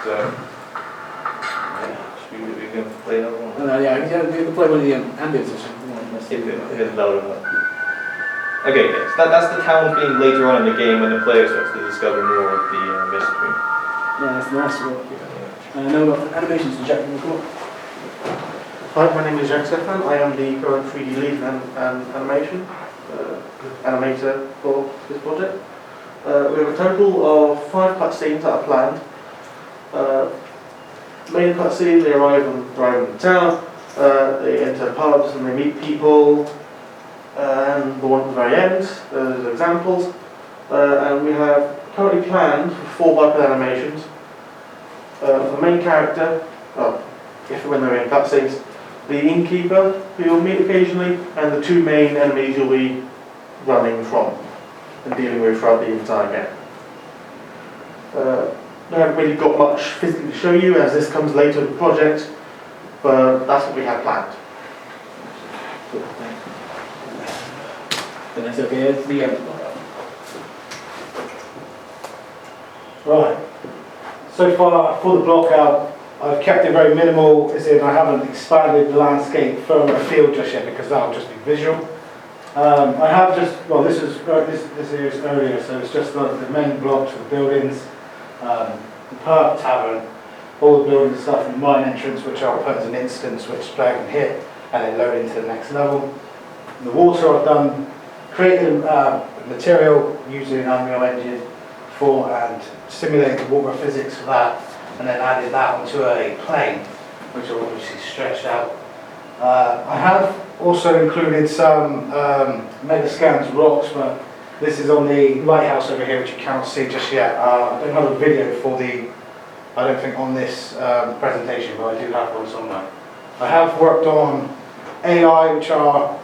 So, yeah, we can play another one. Yeah, we can play one of the ambient sessions. If it's loud enough. Okay, yes, that's the town theme later on in the game when the player starts to discover more of the mystery. Yeah, that's nice work. Now we've got animations to Jack. Come on. Hi, my name is Jack Stefan. I am the current 3D lead and animation animator for this project. We have a total of 5 cutscenes that are planned. Main cutscene, they arrive in town, they enter pubs and they meet people, and the one at the very end, there's examples. And we have currently planned for 4 biped animations. The main character, when they're in cutscenes, the innkeeper, who you'll meet occasionally, and the 2 main enemies you'll be running from and dealing with throughout the entire game. I haven't really got much physically to show you as this comes later in the project, but that's what we have planned. Cool, thanks. Then that's okay, it's the end. Right. So far, for the block out, I've kept it very minimal, as in I haven't expanded the landscape further afield just yet because that'll just be visual. I have just, well, this is earlier, so it's just the main blocks of the buildings, the pub, tavern, all the buildings and stuff, and mine entrance, which I'll put as an instance which the player can hit and then load into the next level. In the water, I've done created material using Unreal Engine for and simulated the water physics for that, and then added that onto a plane, which are obviously stretched out. I have also included some Megascans rocks, but this is on the lighthouse over here, which you cannot see just yet. I don't have a video for I don't think on this presentation, but I do have one somewhere. I have worked on AI, which are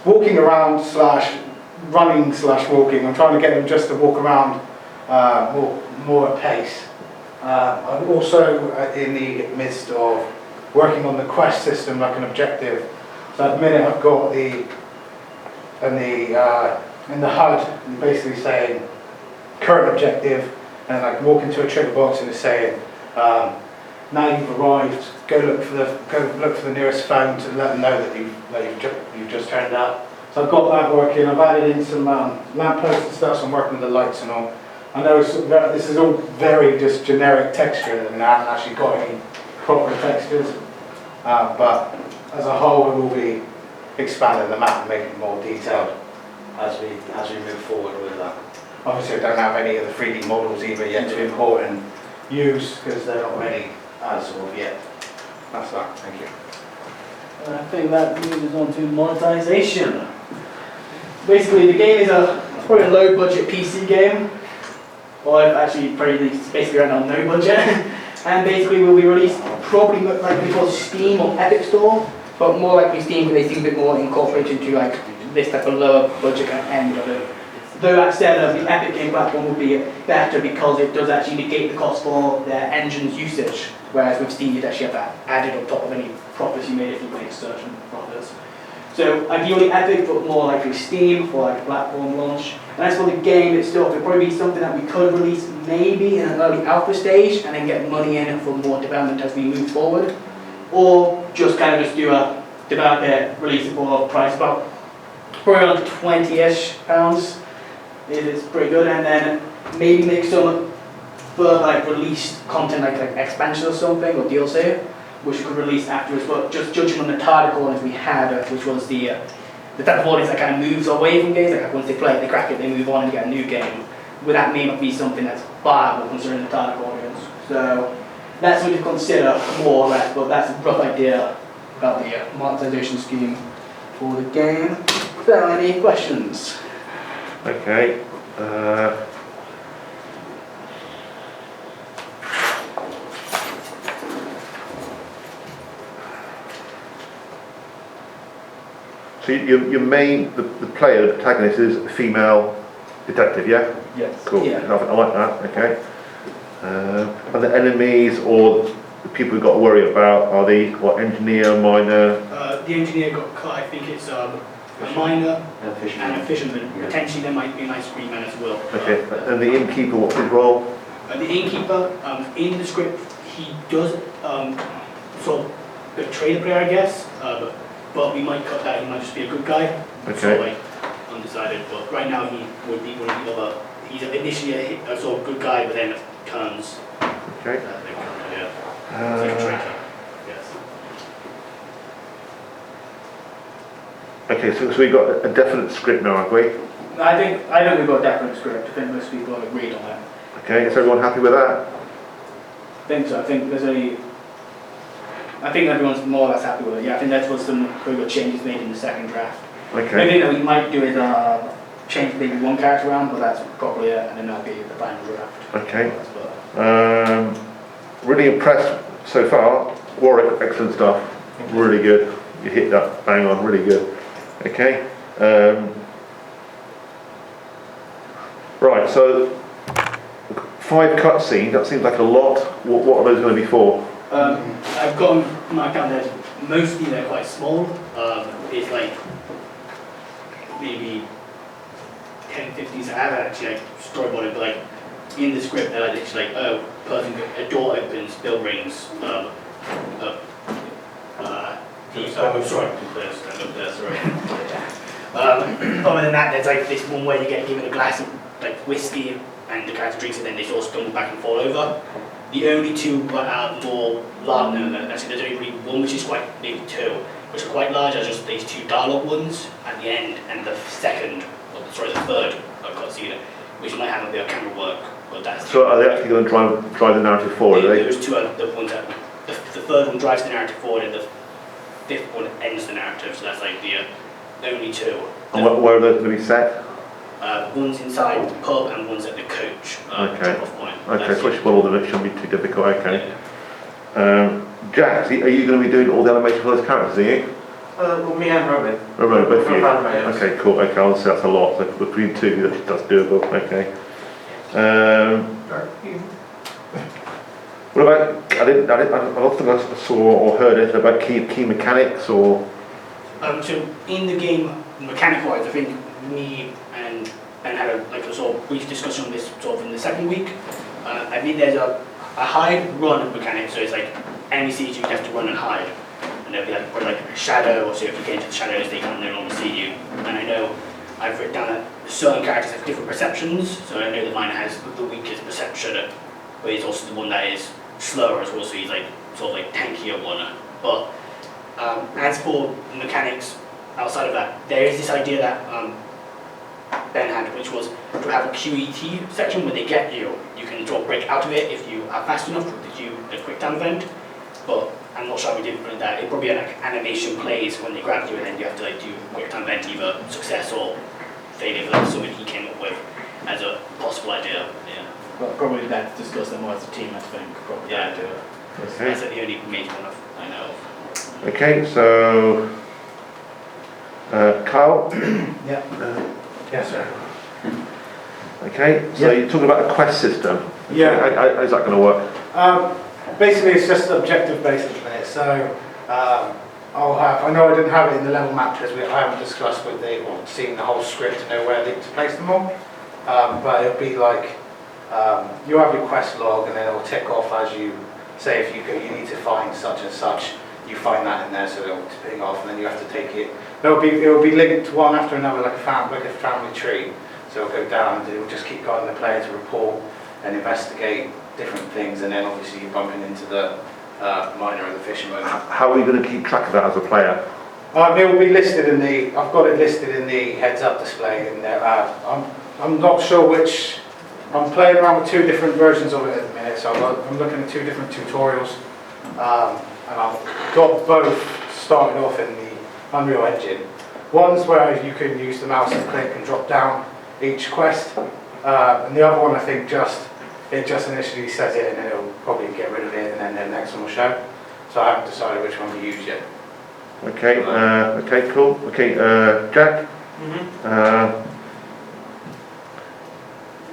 walking around / running / walking. I'm trying to get them just to walk around more at pace. I'm also in the midst of working on the quest system, like an objective. So at the minute I've got in the HUD, basically saying current objective, and I can walk into a trigger box and it's saying, now you've arrived, go look for the nearest phone to let them know that you've just turned up. So I've got that working. I've added in some lampposts and stuff, so I'm working with the lights and all. I know this is all very just generic texture, and I haven't actually got any proper textures, but as a whole, we will be expanding the map and making it more detailed as we move forward with that. Obviously, I don't have any of the 3D models either yet to import and use because they're not ready as of yet. That's that. Thank you. I think that moves us on to monetization. Basically, the game is probably a low-budget PC game. Well, I've actually basically right now no budget, and basically will be released probably likely for Steam or Epic Store, but more likely Steam because they seem a bit more incorporated into like this type of lower budget end of it. Though that said, the Epic game platform will be better because it does actually negate the cost for their engine's usage, whereas with Steam you'd actually have that added on top of any profits you made if you made certain profits. So ideally Epic, but more likely Steam for like a platform launch. And as for the game itself, it'll probably be something that we could release maybe in an early alpha stage and then get money in for more development as we move forward. Or just kind of just do a develop it, release it for a price about probably around £20-ish. It's pretty good, and then maybe make some further like released content like expansion or something or DLC, which we could release afterwards. But just judging on the target audience we had, which was the type of audience that kind of moves away from games, like once they play it, they crack it, they move on and get a new game. Would that may not be something that's viable considering the target audience? So that's something to consider more or less, but that's a rough idea about the monetization scheme for the game. So, any questions? Okay. So your main, the player, the protagonist is a female detective, yeah? Yes. Cool. Yeah. I like that. Okay. And the enemies or the people we've got to worry about are the engineer, miner? The engineer got cut. I think it's a miner and a fisherman. Potentially there might be an ice cream man as well. Okay. And the innkeeper, what's his role? The innkeeper, in the script, he does sort of betray the player, I guess, but we might cut that. He might just be a good guy. Okay. So like undecided, but right now he would be one of the other. He's initially a sort of good guy, but then turns. Okay. Yeah. It's like a traitor. Yes. Okay, so we got a definite script now, have we? I think we've got a definite script. I think most people have agreed on that. Okay, is everyone happy with that? I think so. I think everyone's more or less happy with it. Yeah, I think that's what some pretty good changes made in the second draft. The Okay. only thing that we might do is change maybe one character around, but that's probably it, and then that'll be the final draft. Okay. Really impressed so far. Warwick, excellent stuff. Really good. You hit that bang on, really good. Okay. Right, so 5 cutscenes, that seems like a lot. What are those going to be for? I've got my account there. Mostly they're quite small. It's like maybe 10, 15. So I haven't actually like storyboarded, but like in the script, they're literally like, oh, a door opens, bell rings. Sorry, other than that, there's like this one where you get given a glass of like whiskey and the character drinks it, then they sort of stumble back and fall over. The only two that are more large, actually there's only really one which is quite, maybe two, which are quite large, are just these 2 dialogue ones at the end, and the third cutscene, which might have a bit of camera work, but that's... So are they actually going to drive the narrative forward, are they? Those two are the ones that, the third one drives the narrative forward, and the 5th one ends the narrative, so that's like the only 2. And where are those going to be set? One's inside the pub and one's at the coach drop-off point. Okay, switch all of them, it shouldn't be too difficult, okay. Jack, are you going to be doing all the animation for those characters, are you? Well, me and Robin. Robin, both of you? yes. Okay, cool, okay, I'll say that's a lot, so between 2, that's doable, okay. What about, I don't think I saw or heard anything about key mechanics or... So in the game, mechanic-wise, I think me and Ben had a sort of brief discussion on this sort of in the second week. I mean, there's a hide run mechanic, so it's like enemy sees you, you have to run and hide. And there'll be like, probably like a shadow, or so if you get into the shadows, they can't no longer see you. And I know I've written down that certain characters have different perceptions, so I know that mine has the weakest perception, but he's also the one that is slower as well, so he's like sort of like tankier one. But as for mechanics, outside of that, there is this idea that Ben had, which was to have a QET section where they get you. You can sort of break out of it if you are fast enough to do a quick time event. But I'm not sure we did that. It'd probably be like animation plays when they grab you, and then you have to like do a quick time event, either success or failure. That's something he came up with as a possible idea. Yeah. Well, probably that discuss them more as a team, I think. Probably. Yeah. Okay. That's the only major one I know of. Okay, so... Kyle? Yeah. Yes, sir. Okay, so you're talking about a quest system. Yeah. How's that going to work? Basically, it's just objective based at the minute. So I'll have. I know I didn't have it in the level map because I haven't discussed with seen the whole script to know where to place them all. But it'll be like you have your quest log, and then it'll tick off as you say. If you need to find such and such, you find that in there, so it'll ping off, and then you have to take it. It will be linked one after another, like a family tree. So it'll go down, and it will just keep guiding the player to report and investigate different things, and then obviously you're bumping into the miner and the fisherman. How are you going to keep track of that as a player? It will be listed in the. I've got it listed in the heads-up display in there. I'm not sure which. I'm playing around with 2 different versions of it at the minute, so I'm looking at 2 different tutorials, and I've got both started off in the Unreal Engine. One's where you can use the mouse and click and drop down each quest, and the other one I think it just initially says it, and then it'll probably get rid of it, and then the next one will show. So I haven't decided which one to use yet. Okay, okay, cool. Okay, Jack?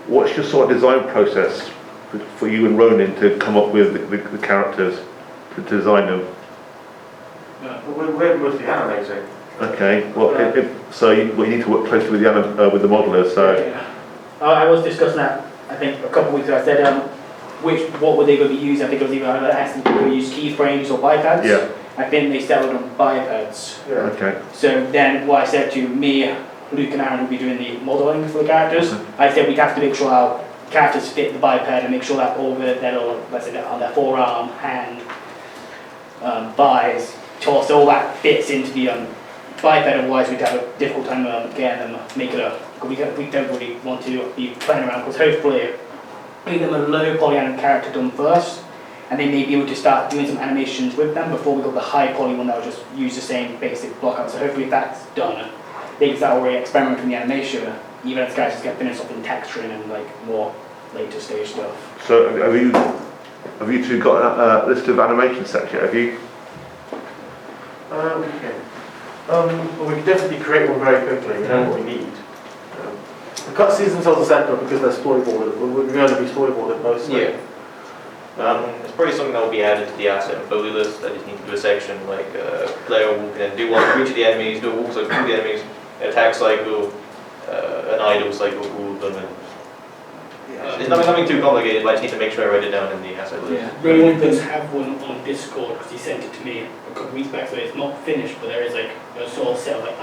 What's your sort of design process for you and Ronan to come up with the characters, to design them? We're mostly animating. Okay, well, so you need to work closely with the modelers, so... I was discussing that, I think, a couple of weeks ago. I said, what were they going to be using? I think it was either asking people to use keyframes or bipeds. Yeah. I think they settled on bipeds. Yeah. Okay. So then what I said to me, Luke and Aaron would be doing the modelling for the characters. I said we'd have to make sure our characters fit the biped and make sure that over their little, let's say on their forearm, hand, thighs, torso, all that fits into the biped, otherwise we'd have a difficult time getting them, make it a, we don't really want to be playing around, because hopefully make them a low polygon character done first, and then maybe be able to start doing some animations with them before we go the high poly one that will just use the same basic block out. So hopefully if that's done, they can start already experimenting with the animation, even as guys just get finished off in texturing and like more later stage stuff. So have you two got a list of animation sets yet? Have you? Okay. Well, we can definitely create one very quickly. We know what we need. The cutscenes themselves are separate because they're storyboarded. We're going to be storyboarded mostly. Yeah. It's probably something that will be added to the asset and folio list. I just need to do a section like player walk and do one for each of the enemies, do a walk cycle for the enemies, attack cycle, an idle cycle for all of them. And it's nothing too complicated, but I just need to make sure I write it down in the asset list. Yeah, Rowan does have one on Discord because he sent it to me a couple weeks back, so it's not finished, but there is like a sort of set of like